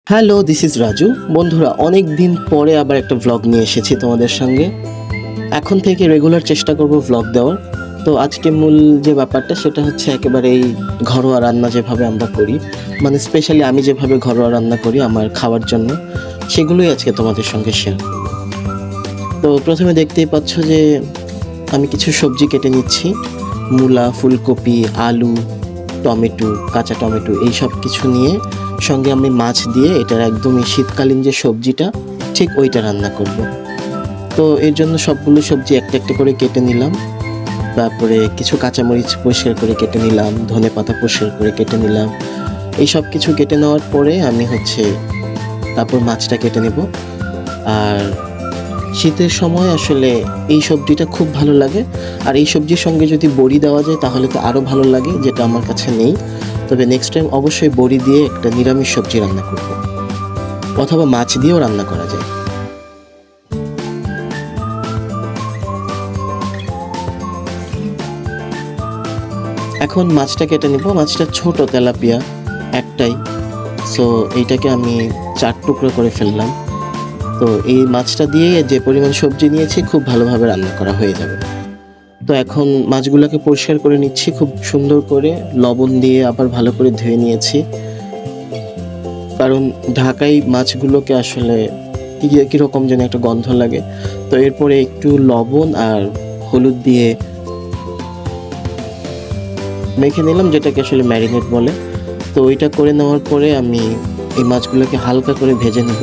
Hello, this is Raju. বন্ধুরা, অনেক দিন পরে আবার একটা ভ্লগ নিয়ে এসেছি তোমাদের সঙ্গে। এখন থেকে রেগুলার চেষ্টা করব ভ্লগ দেওয়ার। তো আজকে মূল যে ব্যাপারটা সেটা হচ্ছে একেবারে এই ঘরোয়া রান্না যেভাবে আমরা করি, মানে স্পেশালি আমি যেভাবে ঘরোয়া রান্না করি আমার খাওয়ার জন্য, সেগুলোই আজকে তোমাদের সঙ্গে শেয়ার করব। তো প্রথমে দেখতেই পাচ্ছ যে আমি কিছু সবজি কেটে নিচ্ছি। মূলা, ফুলকপি, আলু, টমেটো, কাঁচা টমেটো এই সব কিছু নিয়ে সঙ্গে আমি মাছ দিয়ে এটার একদমই শীতকালীন যে সবজিটা ঠিক ওইটা রান্না করব। তো এর জন্য সবগুলো সবজি একটা একটা করে কেটে নিলাম। তারপরে কিছু কাঁচামরিচ পরিষ্কার করে কেটে নিলাম, ধনেপাতা পরিষ্কার করে কেটে নিলাম। এই সব কিছু কেটে নেওয়ার পরে আমি তারপর মাছটা কেটে নেব। আর শীতের সময় আসলে এই সবজিটা খুব ভালো লাগে। আর এই সবজির সঙ্গে যদি বড়ি দেওয়া যায় তাহলে তো আরও ভালো লাগে, যেটা আমার কাছে নেই। তবে নেক্সট টাইম অবশ্যই বড়ি দিয়ে একটা নিরামিষ সবজি রান্না করব, অথবা মাছ দিয়েও রান্না করা যায়। এখন মাছটা কেটে নিব। মাছটা ছোট তেলাপিয়া একটাই, সো এইটাকে আমি 4 টুকরো করে ফেললাম। তো এই মাছটা দিয়ে যে পরিমাণ সবজি নিয়েছি খুব ভালোভাবে রান্না করা হয়ে যাবে। তো এখন মাছগুলোকে পরিষ্কার করে নিচ্ছি খুব সুন্দর করে, লবণ দিয়ে আবার ভালো করে ধুয়ে নিয়েছি। কারণ ঢাকাই মাছগুলোকে আসলে কীরকম যেন একটা গন্ধ লাগে। তো এরপরে একটু লবণ আর হলুদ দিয়ে মেখে নিলাম, যেটাকে আসলে ম্যারিনেট বলে। তো ওইটা করে নেওয়ার পরে আমি এই মাছগুলোকে হালকা করে ভেজে নেব।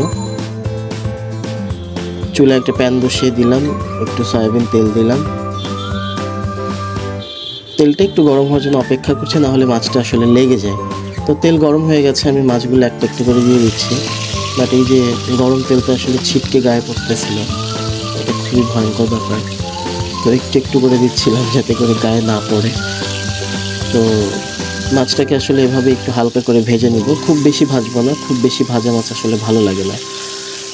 চুলায় একটা প্যান বসিয়ে দিলাম, একটু সয়াবিন তেল দিলাম। তেলটা একটু গরম হওয়ার জন্য অপেক্ষা করছে, না হলে মাছটা আসলে লেগে যায়। তো তেল গরম হয়ে গেছে, আমি মাছগুলো একটা একটু করে দিয়ে দিচ্ছি। বাট এই যে গরম তেলটা আসলে ছিটকে গায়ে পড়তেছিল, এটা খুবই ভয়ঙ্কর ব্যাপার। তো একটু একটু করে দিচ্ছিলাম যাতে করে গায়ে না পড়ে। তো মাছটাকে আসলে এভাবে একটু হালকা করে ভেজে নিব, খুব বেশি ভাজবো না, খুব বেশি ভাজা মাছ আসলে ভালো লাগে না।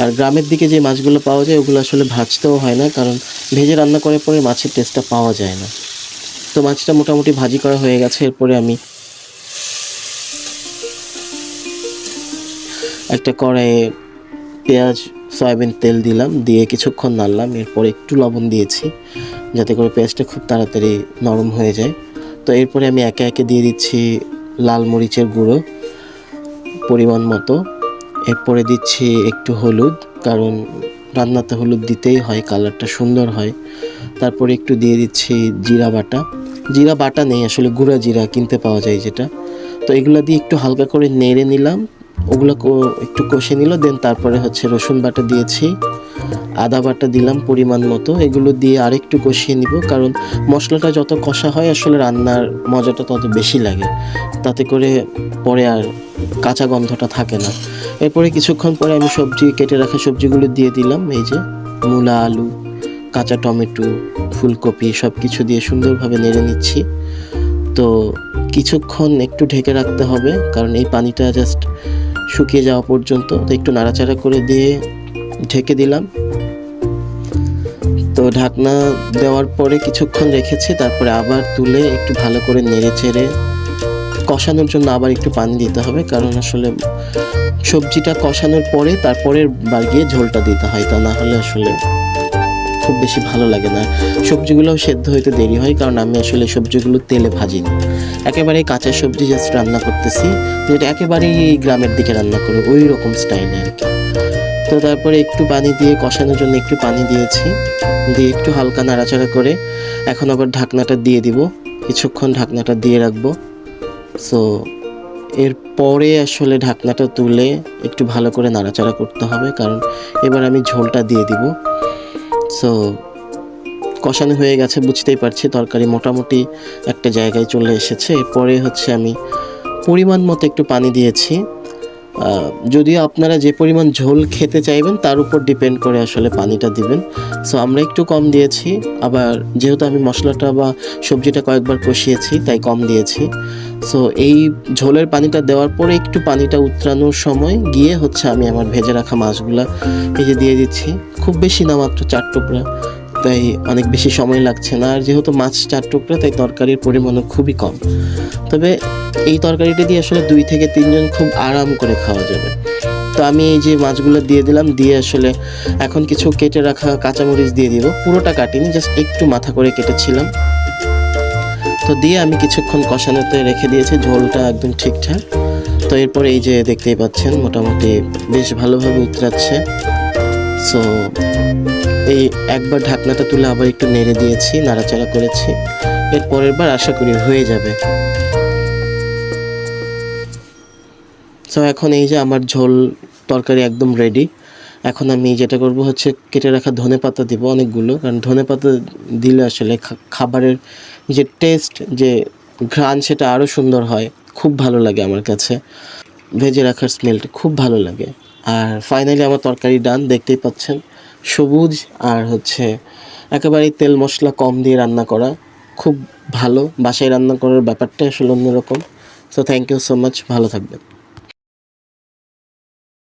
আর গ্রামের দিকে যে মাছগুলো পাওয়া যায় ওগুলো আসলে ভাজতেও হয় না, কারণ ভেজে রান্না করার পরে মাছের টেস্টটা পাওয়া যায় না। তো মাছটা মোটামুটি ভাজি করা হয়ে গেছে। এরপরে আমি একটা কড়াইয়ে পেঁয়াজ, সয়াবিন তেল দিলাম, দিয়ে কিছুক্ষণ নাড়লাম। এরপরে একটু লবণ দিয়েছি যাতে করে পেঁয়াজটা খুব তাড়াতাড়ি নরম হয়ে যায়। তো এরপরে আমি একে একে দিয়ে দিচ্ছি লাল মরিচের গুঁড়ো পরিমাণ মতো। এরপরে দিচ্ছি একটু হলুদ, কারণ রান্নাতে হলুদ দিতেই হয়, কালারটা সুন্দর হয়। তারপরে একটু দিয়ে দিচ্ছি জিরা বাটা। জিরা বাটা নেই আসলে, গুঁড়া জিরা কিনতে পাওয়া যায় যেটা। তো এগুলো দিয়ে একটু হালকা করে নেড়ে নিলাম, ওগুলো একটু কষে নিল। দেন তারপরে রসুন বাটা দিয়েছি, আদা বাটা দিলাম পরিমাণ মতো। এগুলো দিয়ে আরেকটু কষিয়ে নিব, কারণ মশলাটা যত কষা হয় আসলে রান্নার মজাটা তত বেশি লাগে, তাতে করে পরে আর কাঁচা গন্ধটা থাকে না। এরপরে কিছুক্ষণ পরে আমি কেটে রাখা সবজিগুলো দিয়ে দিলাম। এই যে মূলা, আলু, কাঁচা টমেটো, ফুলকপি সব কিছু দিয়ে সুন্দরভাবে নেড়ে নিচ্ছি। তো কিছুক্ষণ একটু ঢেকে রাখতে হবে, কারণ এই পানিটা জাস্ট শুকিয়ে যাওয়া পর্যন্ত। তো একটু নাড়াচাড়া করে দিয়ে ঢেকে দিলাম। তো ঢাকনা দেওয়ার পরে কিছুক্ষণ রেখেছি, তারপরে আবার তুলে একটু ভালো করে নেড়ে চেড়ে কষানোর জন্য আবার একটু পানি দিতে হবে, কারণ আসলে সবজিটা কষানোর পরে তারপরে বার গিয়ে ঝোলটা দিতে হয়, তা না হলে আসলে খুব বেশি ভালো লাগে না। সবজিগুলোও সেদ্ধ হইতে দেরি হয়, কারণ আমি আসলে সবজিগুলো তেলে ভাজিনি, একেবারেই কাঁচা সবজি জাস্ট রান্না করতেছি, যেটা একেবারেই গ্রামের দিকে রান্না করে ওই রকম স্টাইলে আর কি। তো তারপরে একটু পানি দিয়ে কষানোর জন্য একটু পানি দিয়েছি, দিয়ে একটু হালকা নাড়াচাড়া করে এখন আবার ঢাকনাটা দিয়ে দিব, কিছুক্ষণ ঢাকনাটা দিয়ে রাখবো। সো এরপরে আসলে ঢাকনাটা তুলে একটু ভালো করে নাড়াচাড়া করতে হবে, কারণ এবার আমি ঝোলটা দিয়ে দিব। সো কষানো হয়ে গেছে, বুঝতেই পারছি তরকারি মোটামুটি একটা জায়গায় চলে এসেছে। এরপরে আমি পরিমাণ মতো একটু পানি দিয়েছি। যদিও আপনারা যে পরিমাণ ঝোল খেতে চাইবেন তার উপর ডিপেন্ড করে আসলে পানিটা দিবেন। সো আমরা একটু কম দিয়েছি, আবার যেহেতু আমি মশলাটা বা সবজিটা কয়েকবার কষিয়েছি তাই কম দিয়েছি। সো এই ঝোলের পানিটা দেওয়ার পরে একটু পানিটা উতরানোর সময় গিয়ে আমি আমার ভেজে রাখা মাছগুলা ভেজে দিয়ে দিচ্ছি। খুব বেশি না, মাত্র 4 টুকরা, তাই অনেক বেশি সময় লাগছে না। আর যেহেতু মাছ 4 টুকরা তাই তরকারির পরিমাণও খুবই কম। তবে এই তরকারিটা দিয়ে আসলে 2 থেকে 3 জন খুব আরাম করে খাওয়া যাবে। তো আমি এই যে মাছগুলো দিয়ে দিলাম, দিয়ে আসলে এখন কিছু কেটে রাখা কাঁচামরিচ দিয়ে দিব। পুরোটা কাটিনি, জাস্ট একটু মাথা করে কেটেছিলাম। তো দিয়ে আমি কিছুক্ষণ কষানোতে রেখে দিয়েছি, ঝোলটা একদম ঠিকঠাক। তো এরপরে এই যে দেখতেই পাচ্ছেন মোটামুটি বেশ ভালোভাবে উতরাচ্ছে। সো এই একবার ঢাকনাটা তুলে আবার একটু নেড়ে দিয়েছি, নাড়াচাড়া করেছি। এর পরের বার আশা করি হয়ে যাবে। সো এখন এই যে আমার ঝোল তরকারি একদম রেডি। এখন আমি যেটা করব হচ্ছে কেটে রাখা ধনেপাতা দিব অনেকগুলো, কারণ ধনেপাতা দিলে আসলে খাবারের যে টেস্ট, যে ঘ্রাণ, সেটা আরও সুন্দর হয়। খুব ভালো লাগে আমার কাছে, ভেজে রাখার স্মেলটা খুব ভালো লাগে। আর ফাইনালি আমার তরকারি ডান, দেখতেই পাচ্ছেন সবুজ আর হচ্ছে একেবারেই তেল মশলা কম দিয়ে রান্না করা, খুব ভালো। বাসায় রান্না করার ব্যাপারটা আসলে অন্যরকম। So thank you so much, ভালো থাকবেন।